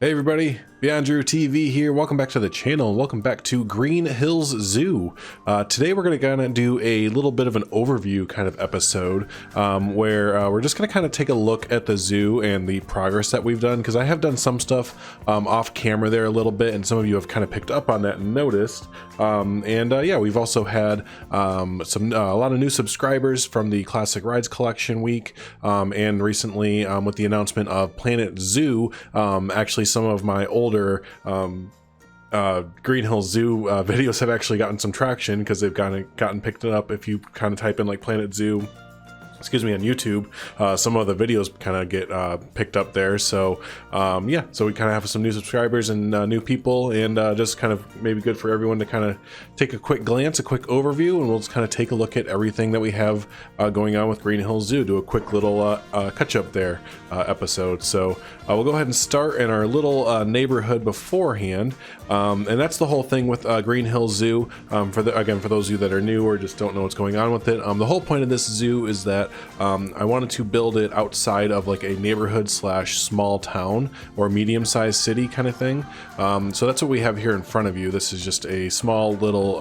Hey everybody, BeyondDrewTV here. Welcome back to the channel. Welcome back to Green Hills Zoo. Today we're going to kind of do a little bit of an overview kind of episode where we're just going to kind of take a look at the zoo and the progress that we've done, because I have done some stuff off camera there a little bit, and some of you have kind of picked up on that and noticed. Yeah, we've also had a lot of new subscribers from the Classic Rides Collection week, and recently with the announcement of Planet Zoo, actually some of my older Green Hills Zoo videos have actually gotten some traction because they've gotten picked up. If you kind of type in like Planet Zoo, excuse me, on YouTube, some of the videos kind of get picked up there. So yeah, so we kind of have some new subscribers and new people, and just kind of maybe good for everyone to kind of take a quick glance, a quick overview, and we'll just kind of take a look at everything that we have going on with Green Hills Zoo, do a quick little catch up there episode. So we'll go ahead and start in our little neighborhood beforehand, and that's the whole thing with Green Hills Zoo. For those of you that are new or just don't know what's going on with it, the whole point of this zoo is that I wanted to build it outside of like a neighborhood slash small town or medium-sized city kind of thing. So that's what we have here in front of you. This is just a small little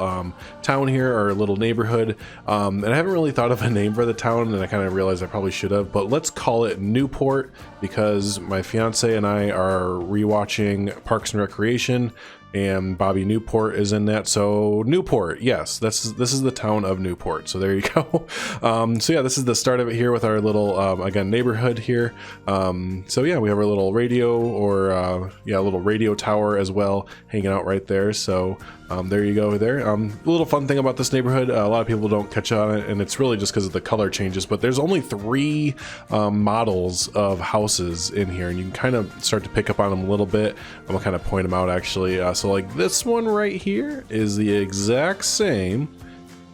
town here, or a little neighborhood, and I haven't really thought of a name for the town, and I kind of realized I probably should have, but let's call it Newport, because my fiance and I are rewatching Parks and Recreation, and Bobby Newport is in that. So Newport, yes, this is the town of Newport. So there you go. So yeah, this is the start of it here with our little again neighborhood here. So yeah, we have our little radio, or yeah, a little radio tower as well, hanging out right there. So there you go there. A little fun thing about this neighborhood, a lot of people don't catch on it, and it's really just because of the color changes, but there's only 3 models of houses in here, and you can kind of start to pick up on them a little bit. I'm gonna kind of point them out actually. So like this one right here is the exact same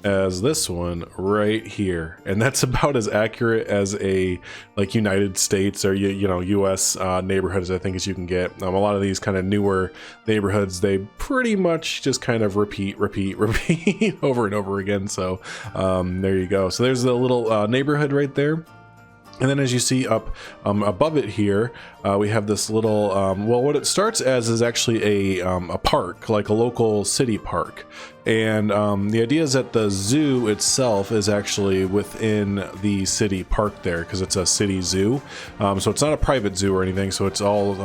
as this one right here, and that's about as accurate as a like United States or you know US neighborhoods I think as you can get. A lot of these kind of newer neighborhoods, they pretty much just kind of repeat over and over again. So there you go. So there's the little neighborhood right there. And then as you see up above it here, we have this little, well, what it starts as is actually a park, like a local city park. And the idea is that the zoo itself is actually within the city park there, because it's a city zoo. So it's not a private zoo or anything. So it's all,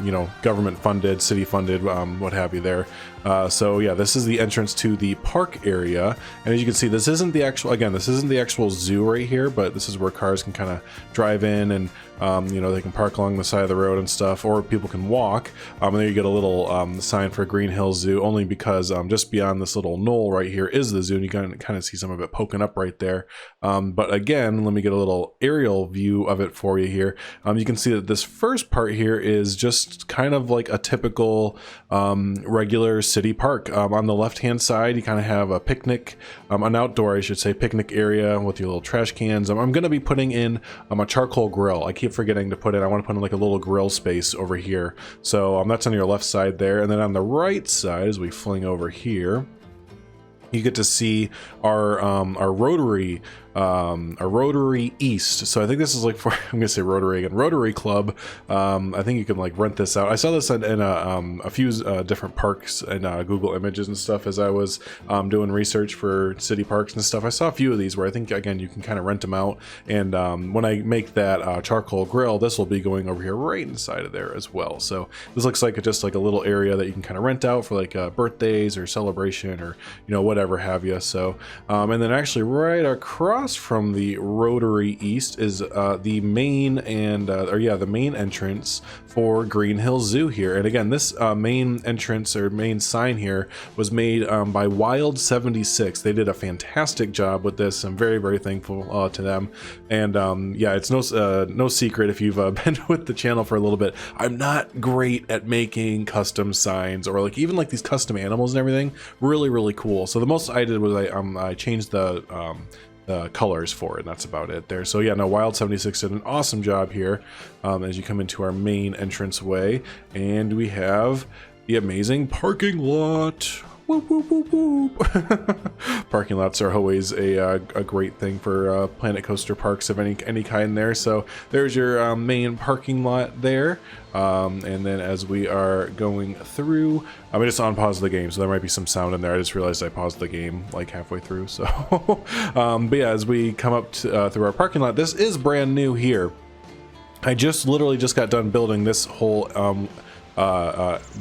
you know, government funded, city funded, what have you there. So yeah, this is the entrance to the park area. And as you can see, this isn't the actual, again, this isn't the actual zoo right here, but this is where cars can kind of drive in, and you know, they can park along the side of the road and stuff, or people can walk. And there you get a little sign for Green Hills Zoo, only because just beyond this little knoll right here is the zoo, and you can kind of see some of it poking up right there. But again, let me get a little aerial view of it for you here. You can see that this first part here is just kind of like a typical regular city park. On the left hand side, you kind of have a picnic, an outdoor, I should say, picnic area with your little trash cans. I'm going to be putting in a charcoal grill. I keep forgetting to put in, I want to put in like a little grill space over here. So that's on your left side there. And then on the right side, as we fling over here, you get to see our Rotary East. So I think this is like for, I'm gonna say Rotary again, Rotary Club. I think you can like rent this out. I saw this in a few different parks and Google Images and stuff as I was doing research for city parks and stuff. I saw a few of these where I think, again, you can kind of rent them out. And when I make that charcoal grill, this will be going over here right inside of there as well. So this looks like just like a little area that you can kind of rent out for like birthdays or celebration, or you know, whatever have you. So and then actually right across from the Rotary East is the main and the main entrance for Green Hills Zoo here. And again, this main entrance or main sign here was made by Wild 76. They did a fantastic job with this. I'm very, very thankful to them. And yeah, it's no secret if you've been with the channel for a little bit, I'm not great at making custom signs, or like even like these custom animals and everything. Really, really cool. So the most I did was I changed the colors for it, and that's about it there. So yeah, no, Wild 76 did an awesome job here as you come into our main entrance way, and we have the amazing parking lot. Whoop, whoop, whoop, whoop. parking lots are always a great thing for Planet Coaster parks of any kind there. So there's your main parking lot there. And then as we are going through, I just unpaused the game, so there might be some sound in there. I just realized I paused the game like halfway through. So, but yeah, as we come up to, through our parking lot, this is brand new here. I literally just got done building this whole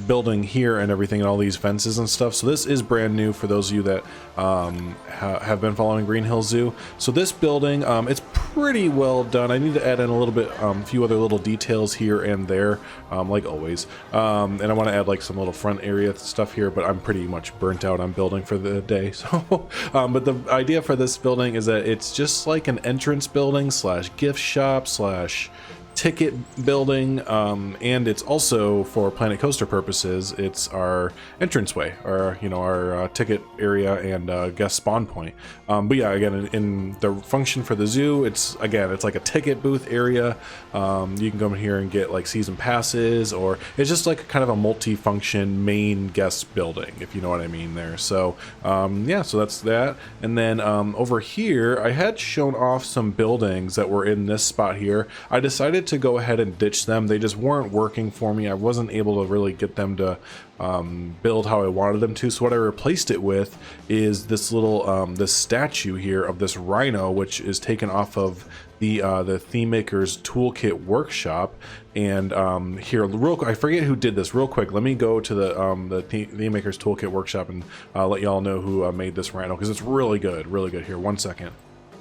building here and everything, and all these fences and stuff. So this is brand new for those of you that have been following Green Hill Zoo. So this building, it's pretty well done. I need to add in a little bit, a few other little details here and there, like always. And I want to add like some little front area stuff here, but I'm pretty much burnt out on building for the day. So, but the idea for this building is that it's just like an entrance building slash gift shop slash ticket building, and it's also, for Planet Coaster purposes, it's our entranceway, or our ticket area and guest spawn point. But yeah, again, in the function for the zoo, it's like a ticket booth area. You can come in here and get like season passes, or it's just like kind of a multi-function main guest building, if you know what I mean there. So yeah, so that's that. And then over here, I had shown off some buildings that were in this spot here. I decided to go ahead and ditch them. They just weren't working for me. I wasn't able to really get them to build how I wanted them to. So what I replaced it with is this little this statue here of this rhino, which is taken off of the Theme Maker's Toolkit workshop. And here, I forget who did this. Real quick, let me go to the Theme Maker's Toolkit workshop and let y'all know who made this rhino, because it's really good, really good. Here, 1 second.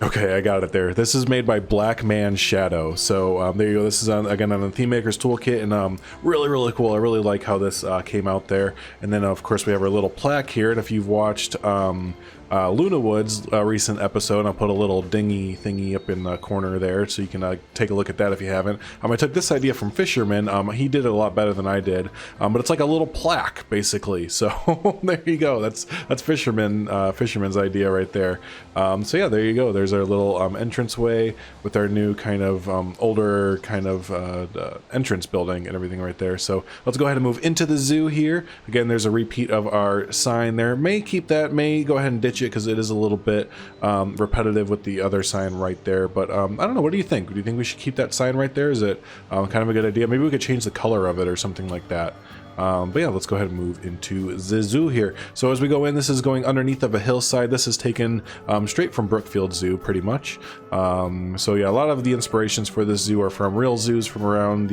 Okay, I got it there. This is made by Black Man Shadow. So there you go. This is again on the Theme Maker's Toolkit, and really, really cool. I really like how this came out there. And then of course we have our little plaque here. And if you've watched Luna Wood's recent episode, I'll put a little dinghy thingy up in the corner there, so you can take a look at that if you haven't. I took this idea from Fisherman. He did it a lot better than I did, but it's like a little plaque basically. So there you go. That's Fisherman's idea right there. So yeah, there you go. There's our little entranceway with our new kind of older kind of entrance building and everything right there. So let's go ahead and move into the zoo here. Again, there's a repeat of our sign there. May keep that, may go ahead and ditch it because it is a little bit repetitive with the other sign right there. But I don't know. What do you think? Do you think we should keep that sign right there? Is it kind of a good idea? Maybe we could change the color of it or something like that. But yeah, let's go ahead and move into the zoo here. So as we go in, this is going underneath of a hillside. This is taken straight from Brookfield Zoo, pretty much. So yeah, a lot of the inspirations for this zoo are from real zoos from around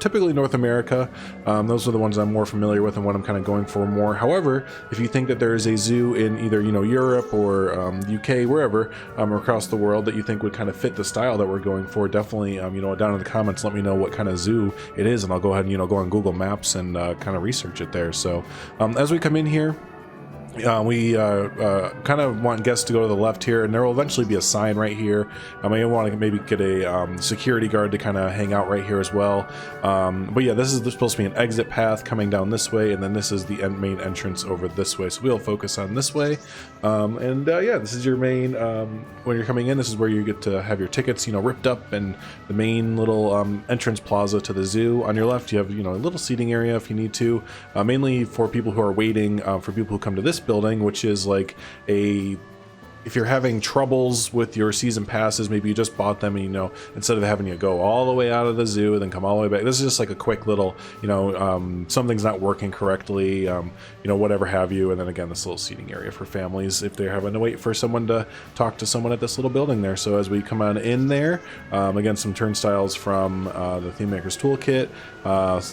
typically North America. Those are the ones I'm more familiar with and what I'm kind of going for more. However, if you think that there is a zoo in either Europe or UK, wherever across the world that you think would kind of fit the style that we're going for, definitely down in the comments, let me know what kind of zoo it is, and I'll go ahead and go on Google Maps and kind of research it there. So as we come in here, we kind of want guests to go to the left here, and there will eventually be a sign right here. I want to maybe get a security guard to kind of hang out right here as well. But yeah, this is supposed to be an exit path coming down this way, and then this is the main entrance over this way. So we'll focus on this way. Yeah, this is your main, when you're coming in, this is where you get to have your tickets, ripped up, and the main little entrance plaza to the zoo. On your left, you have, a little seating area if you need to, mainly for people who are waiting, for people who come to this building, which is like if you're having troubles with your season passes, maybe you just bought them and instead of having you go all the way out of the zoo and then come all the way back, this is just like a quick little something's not working correctly, whatever have you. And then again, this little seating area for families if they're having to wait for someone to talk to someone at this little building there. So as we come on in there, again, some turnstiles from the Theme Maker's Toolkit.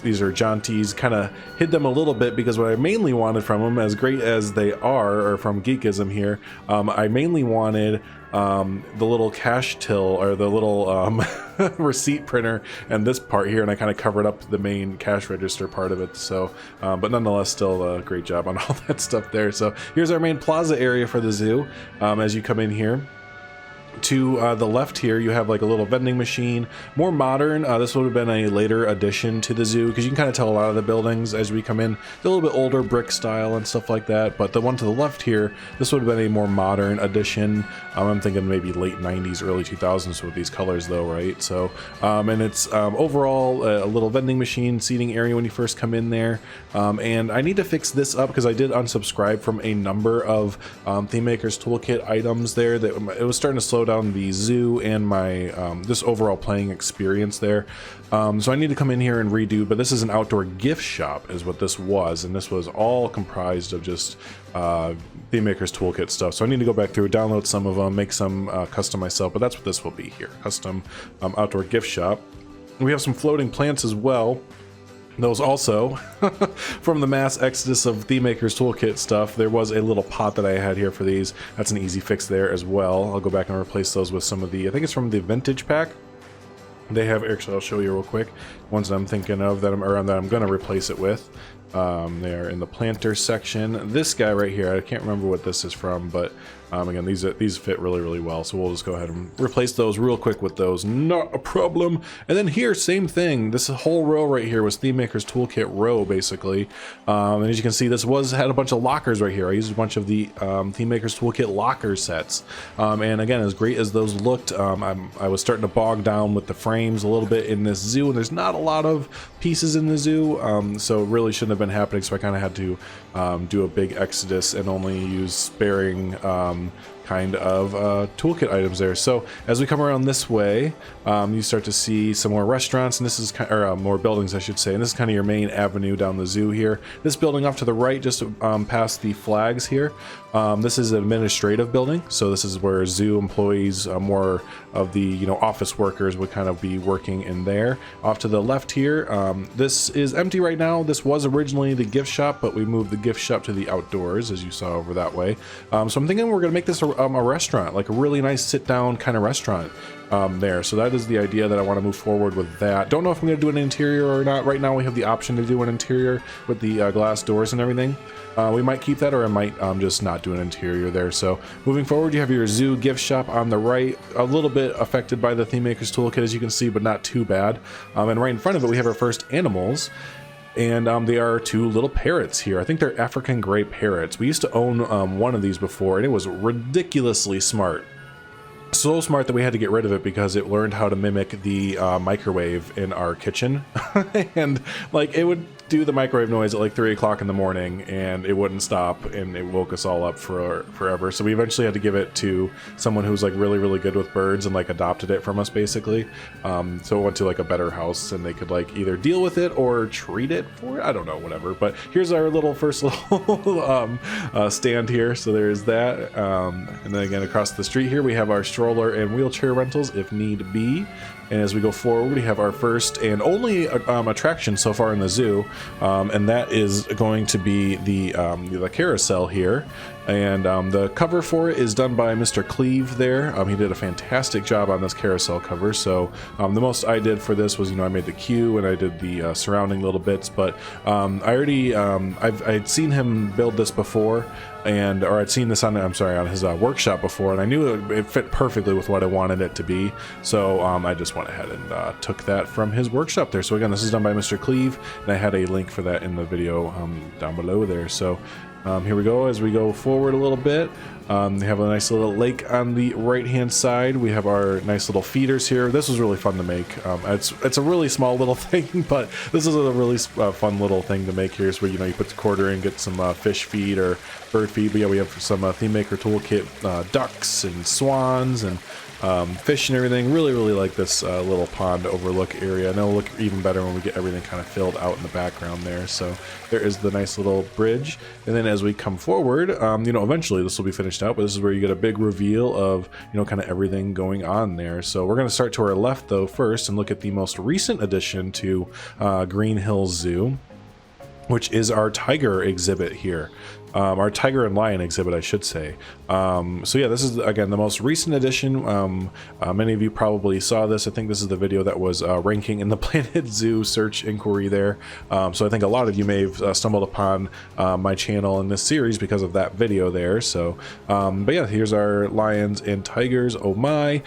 These are jaunties. Kind of hid them a little bit because what I mainly wanted from them, as great as they are from Geekism here, I mainly wanted the little cash till, or the little receipt printer, and this part here, and I kind of covered up the main cash register part of it. So but nonetheless, still a great job on all that stuff there. So here's our main plaza area for the zoo. As you come in here, to the left here, you have like a little vending machine, more modern. This would have been a later addition to the zoo, because you can kind of tell a lot of the buildings as we come in, they're a little bit older, brick style and stuff like that. But the one to the left here, this would have been a more modern addition. I'm thinking maybe late 90s, early 2000s with these colors though, right? So, and it's overall a little vending machine seating area when you first come in there. And I need to fix this up because I did unsubscribe from a number of Theme Maker's Toolkit items there that it was starting to slow down the zoo and my this overall playing experience there. So I need to come in here and redo, but this is an outdoor gift shop is what this was, and this was all comprised of just Theme Maker's Toolkit stuff. So I need to go back through, download some of them, make some custom myself, but that's what this will be here, custom outdoor gift shop. We have some floating plants as well. Those also, from the mass exodus of Theme Maker's Toolkit stuff, there was a little pot that I had here for these. That's an easy fix there as well. I'll go back and replace those with some of the, I think it's from the vintage pack. They have, actually I'll show you real quick, ones that I'm thinking of that I'm going to replace it with. They're in the planter section. This guy right here, I can't remember what this is from, but again, these fit really well, so we'll just go ahead and replace those real quick with those, not a problem. And then here, same thing, this whole row right here was Theme Maker's Toolkit row basically. And as you can see, this had a bunch of lockers right here. I used a bunch of the Theme Maker's Toolkit locker sets, and again, as great as those looked, I was starting to bog down with the frames a little bit in this zoo, and there's not a lot of pieces in the zoo, so it really shouldn't have been happening, so I kind of had to do a big exodus and only use sparing kind of toolkit items there. So as we come around this way, you start to see some more restaurants, and this is more buildings, I should say, and this is kind of your main avenue down the zoo here. This building off to the right, just past the flags here, this is an administrative building, so this is where zoo employees, more of the office workers would kind of be working in there. Off to the left here, this is empty right now. This was originally the gift shop, but we moved the gift shop to the outdoors, as you saw over that way. So I'm thinking we're gonna make this a restaurant, like a really nice sit-down kind of restaurant there. So that is the idea, that I want to move forward with that. Don't know if I'm going to do an interior or not. Right now we have the option to do an interior with the glass doors and everything. We might keep that, or I might just not do an interior there. So moving forward, you have your zoo gift shop on the right, a little bit affected by the Theme Maker's Toolkit, as you can see, but not too bad. And right in front of it, we have our first animals. And they are two little parrots here. I think they're African gray parrots. We used to own one of these before, and it was ridiculously smart. So smart that we had to get rid of it because it learned how to mimic the microwave in our kitchen. And like, it would do the microwave noise at like 3 o'clock in the morning, and it wouldn't stop, and it woke us all up for forever. So we eventually had to give it to someone who's like really good with birds, and like adopted it from us basically. So it went to like a better house, and they could like either deal with it or treat it for it. I don't know, whatever. But here's our little first little stand here. So there's that. And then again, across the street here, we have our stroller and wheelchair rentals if need be. And as we go forward, we have our first and only attraction so far in the zoo, and that is going to be the carousel here. And the cover for it is done by Mr. Cleve there. He did a fantastic job on this carousel cover. So the most I did for this was, I made the queue and I did the surrounding little bits. But I'd seen him build this before, or I'd seen this on his workshop before, and I knew it fit perfectly with what I wanted it to be. So I just went ahead and took that from his workshop there. So again, this is done by Mr. Cleve, and I had a link for that in the video down below there. So here we go. As we go forward a little bit, we have a nice little lake on the right hand side. We have our nice little feeders here. This was really fun to make. It's a really small little thing, but this is a really fun little thing to make here. So you put the quarter in, get some fish feed or bird feed. But yeah, we have some Theme Maker Toolkit ducks and swans and fish and everything. Really like this little pond overlook area, and it'll look even better when we get everything kind of filled out in the background there. So there is the nice little bridge, and then as we come forward, eventually this will be finished out, but this is where you get a big reveal of kind of everything going on there. So we're going to start to our left though first and look at the most recent addition to Green Hills Zoo, which is our tiger exhibit here. our tiger and lion exhibit, I should say. So yeah, this is again the most recent edition. Many of you probably saw this. I think this is the video that was ranking in the Planet Zoo search inquiry there. So I think a lot of you may have stumbled upon my channel in this series because of that video there. So but yeah, here's our lions and tigers. Oh my.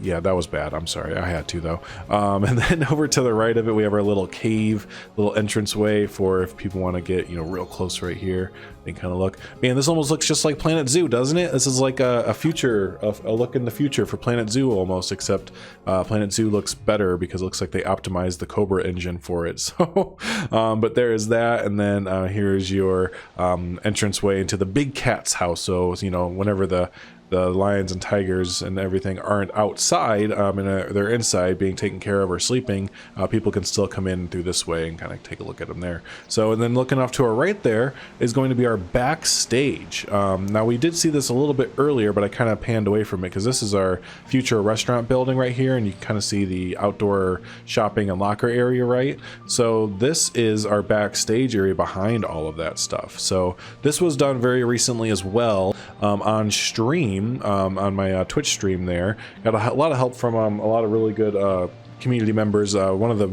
Yeah, that was bad. I'm sorry, I had to though. And then over to the right of it, we have our little cave, little entranceway for if people want to get, you know, real close right here. They kind of look, man, this almost looks just like Planet Zoo, doesn't it? This is like a future, a look in the future for Planet Zoo almost, except Planet Zoo looks better because it looks like they optimized the Cobra engine for it. So, but there is that, and then here's your entranceway into the big cat's house. So, you know, whenever the lions and tigers and everything aren't outside and they're inside being taken care of or sleeping, people can still come in through this way and kind of take a look at them there. So, and then looking off to our right there is going to be our backstage. Now we did see this a little bit earlier, but I kind of panned away from it because this is our future restaurant building right here, and you can kind of see the outdoor shopping and locker area, right? So this is our backstage area behind all of that stuff. So this was done very recently as well on stream. On my Twitch stream there. Got a lot of help from a lot of really good community members. One of the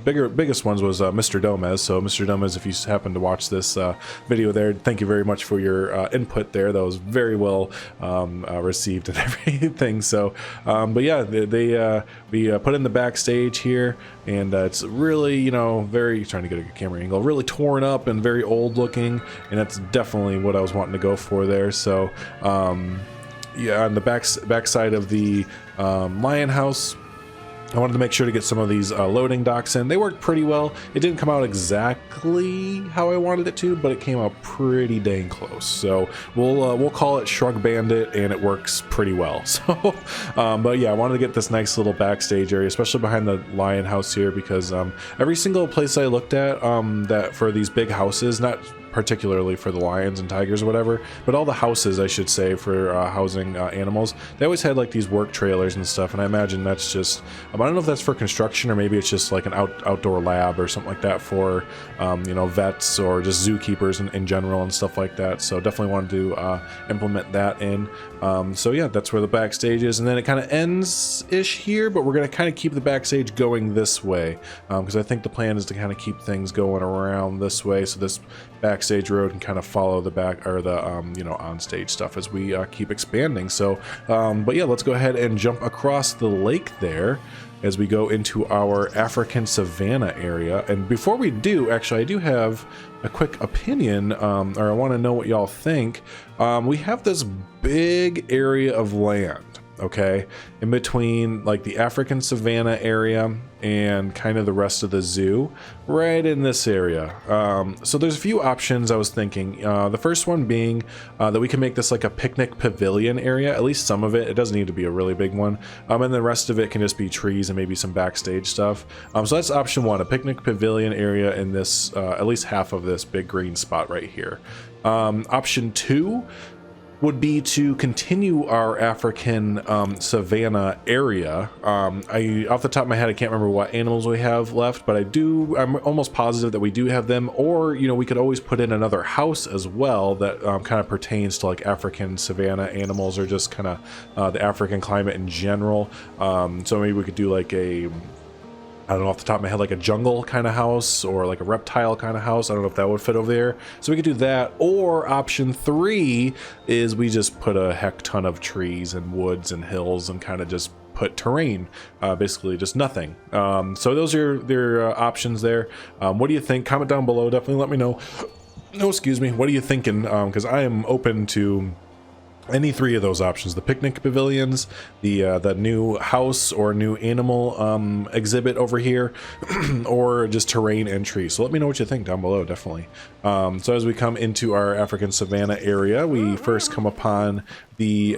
biggest ones was Mr. Domez. So Mr. Domez, if you happen to watch this video there, thank you very much for your input there. That was very well received and everything. So but yeah, we put in the backstage here, and it's really, you know, very, trying to get a good camera angle, really torn up and very old looking, and that's definitely what I was wanting to go for there. So yeah, on the backside of the lion house, I wanted to make sure to get some of these loading docks in. They worked pretty well. It didn't come out exactly how I wanted it to, but it came out pretty dang close. So we'll call it Shrug Bandit, and it works pretty well. So, but yeah, I wanted to get this nice little backstage area, especially behind the lion house here, because every single place I looked at that for these big houses, not particularly for the lions and tigers or whatever, but all the houses, I should say, for housing animals, they always had like these work trailers and stuff, and I imagine that's just, I don't know if that's for construction or maybe it's just like an outdoor lab or something like that for you know, vets or just zookeepers in general and stuff like that. So definitely wanted to implement that in. So yeah, that's where the backstage is, and then it kind of ends ish here, but we're going to kind of keep the backstage going this way because I think the plan is to kind of keep things going around this way, so this backstage road can kind of follow the back, or the you know, on stage stuff as we keep expanding. So but yeah, let's go ahead and jump across the lake there as we go into our African savanna area. And before we do, actually, I do have a quick opinion, or I want to know what y'all think. We have this big area of land, okay, in between like the African savanna area and kind of the rest of the zoo, right in this area. So there's a few options I was thinking. The first one being that we can make this like a picnic pavilion area, at least some of it. It doesn't need to be a really big one. And the rest of it can just be trees and maybe some backstage stuff. So that's option one, a picnic pavilion area in this, at least half of this big green spot right here. Option two would be to continue our African savanna area. Off the top of my head, I can't remember what animals we have left, but I'm almost positive that we do have them. Or, you know, we could always put in another house as well that kind of pertains to like African savanna animals, or just kind of the African climate in general. So maybe we could do like I don't know off the top of my head, like a jungle kind of house or like a reptile kind of house. I don't know if that would fit over there. So we could do that. Or option three is we just put a heck ton of trees and woods and hills and kind of just put terrain, basically just nothing. So those are their options there. What do you think? Comment down below. Definitely let me know. No, excuse me. What are you thinking? Because I am open to any three of those options: the picnic pavilions, the new house or new animal exhibit over here, or just terrain and trees. So let me know what you think down below, definitely. So as we come into our African savanna area, we first come upon the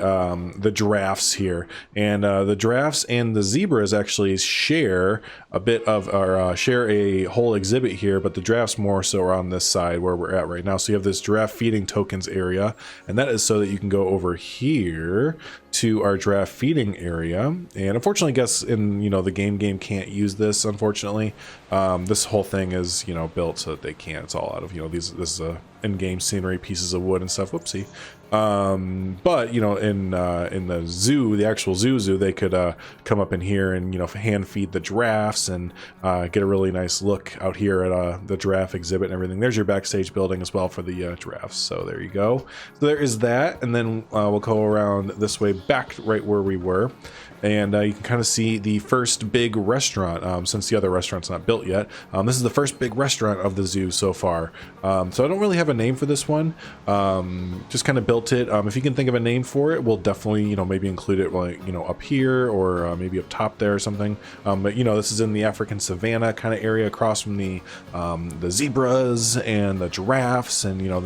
giraffes here, and the giraffes and the zebras actually share a bit of, or share a whole exhibit here, but the giraffes more so are on this side where we're at right now. So you have this giraffe feeding tokens area, and that is so that you can go over here to our giraffe feeding area. And unfortunately, I guess in, you know, the game can't use this, unfortunately. This whole thing is, you know, built so that they can't. It's all out of, you know, this is a in-game scenery, pieces of wood and stuff. Whoopsie. But you know, in the zoo, the actual zoo, they could come up in here and, you know, hand feed the giraffes and get a really nice look out here at the giraffe exhibit and everything. There's your backstage building as well for the giraffes. So there you go. So there is that, and then we'll go around this way back right where we were. And you can kind of see the first big restaurant, since the other restaurant's not built yet. This is the first big restaurant of the zoo so far. So I don't really have a name for this one. Just kind of built it. If you can think of a name for it, we'll definitely, you know, maybe include it, like, you know, up here or maybe up top there or something. But you know, this is in the African Savanna kind of area across from the zebras and the giraffes, and you know,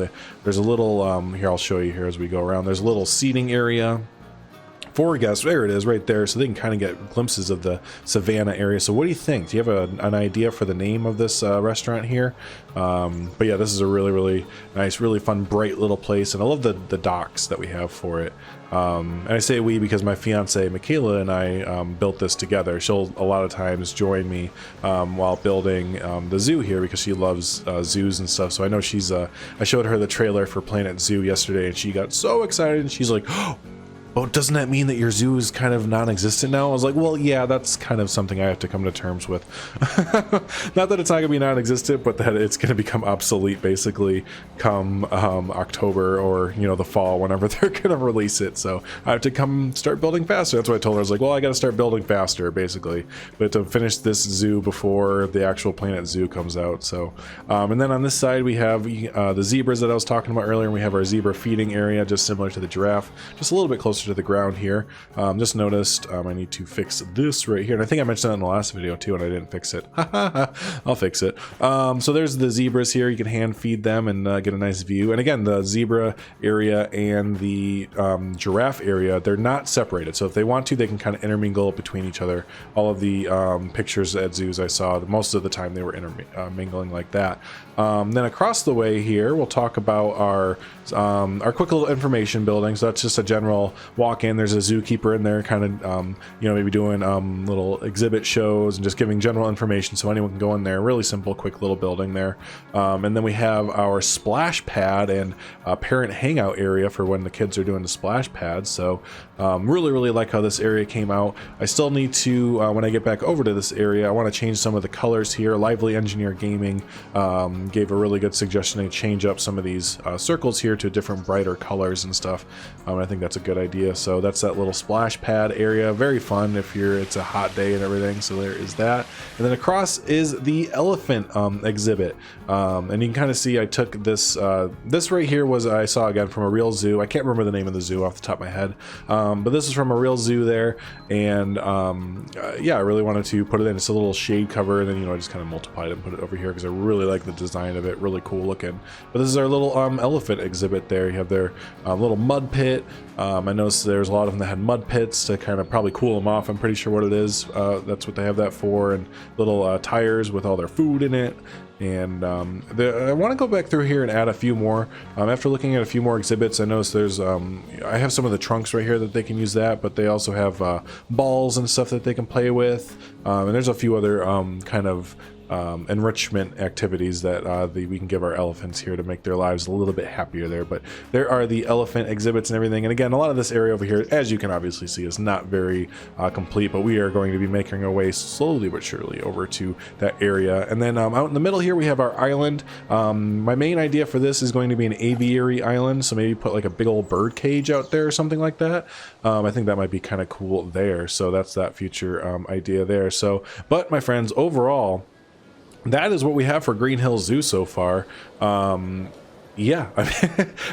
there's a little here, I'll show you here as we go around. There's a little seating area for guests. There it is right there, so they can kind of get glimpses of the Savanna area. So what do you think? Do you have an idea for the name of this restaurant here? But yeah, this is a really nice, really fun, bright little place, and I love the docks that we have for it. And I say we because my fiance Michaela and I built this together. She'll a lot of times join me while building the zoo here because she loves zoos and stuff. So I know she's I showed her the trailer for Planet Zoo yesterday, and she got so excited, and she's like, oh, oh, doesn't that mean that your zoo is kind of non-existent now? I was like, well, yeah, that's kind of something I have to come to terms with. Not that it's not going to be non-existent, but that it's going to become obsolete basically come October or, you know, the fall, whenever they're going to release it. So I have to come start building faster. That's what I told her. I was like, well, I got to start building faster, basically. But to finish this zoo before the actual Planet Zoo comes out. So, and then on this side, we have the zebras that I was talking about earlier. And we have our zebra feeding area, just similar to the giraffe, just a little bit closer to the ground here. Just noticed I need to fix this right here, and I think I mentioned that in the last video too, and I didn't fix it. I'll fix it. So there's the zebras here. You can hand feed them and get a nice view. And again, the zebra area and the giraffe area, they're not separated, so if they want to, they can kind of intermingle between each other. All of the pictures at zoos I saw, most of the time they were intermingling like that. Then across the way here, we'll talk about our quick little information building. So that's just a general walk in. There's a zookeeper in there, kind of you know, maybe doing little exhibit shows and just giving general information, so anyone can go in there. Really simple, quick little building there. And then we have our splash pad and parent hangout area for when the kids are doing the splash pads. So really like how this area came out. I still need to when I get back over to this area, I want to change some of the colors here. Lively Engineer Gaming gave a really good suggestion to change up some of these circles here to different brighter colors and stuff. I think that's a good idea. So that's that little splash pad area. Very fun if it's a hot day and everything. So there is that. And then across is the elephant exhibit. And you can kind of see I took this this right here was I saw again from a real zoo. I can't remember the name of the zoo off the top of my head, but this is from a real zoo there. And yeah, I really wanted to put it in. It's a little shade cover, and then, you know, I just kind of multiplied it and put it over here because I really like the design of it. Really cool looking. But this is our little elephant exhibit there. You have their little mud pit. I noticed there's a lot of them that had mud pits to kind of probably cool them off. I'm pretty sure what it is. That's what they have that for. And little tires with all their food in it. And I want to go back through here and add a few more. After looking at a few more exhibits, I noticed there's I have some of the trunks right here that they can use that, but they also have balls and stuff that they can play with. And there's a few other kind of enrichment activities that we can give our elephants here to make their lives a little bit happier there. But there are the elephant exhibits and everything. And again, a lot of this area over here, as you can obviously see, is not very complete, but we are going to be making our way slowly but surely over to that area. And then out in the middle here, we have our island. My main idea for this is going to be an aviary island, so maybe put like a big old bird cage out there or something like that. I think that might be kind of cool there. So that's that future idea there. So, but my friends, overall, that is what we have for Green Hills Zoo so far. Yeah,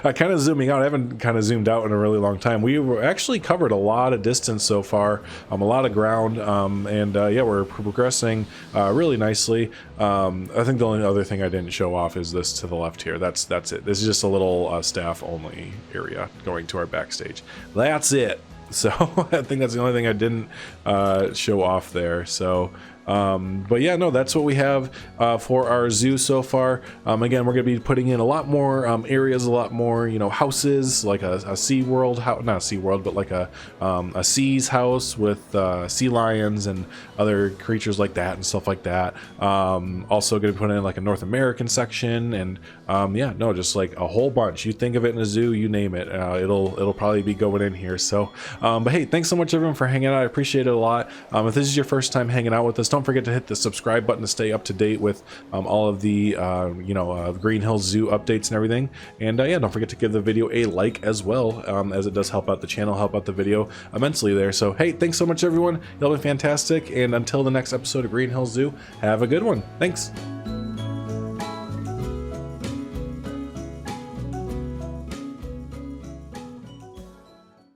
I kind of zooming out. I haven't kind of zoomed out in a really long time. We were actually covered a lot of distance so far, a lot of ground, and yeah, we're progressing really nicely. I think the only other thing I didn't show off is this to the left here. That's it. This is just a little staff only area going to our backstage. That's it. So I think that's the only thing I didn't show off there. So But yeah, no, that's what we have for our zoo so far. Again, we're gonna be putting in a lot more areas, a lot more, you know, houses, like a Sea World house, not a Sea World, but like a Seas house with sea lions and other creatures like that and stuff like that. Also gonna put in like a North American section, and yeah, no, just like a whole bunch. You think of it in a zoo, you name it, it'll probably be going in here. So but hey, thanks so much everyone for hanging out. I appreciate it a lot. If this is your first time hanging out with us, don't forget to hit the subscribe button to stay up to date with all of the Green Hills Zoo updates and everything. And yeah, don't forget to give the video a like as well, as it does help out the channel, help out the video immensely there. So hey, thanks so much everyone, y'all been fantastic, and until the next episode of Green Hills Zoo, have a good one. Thanks.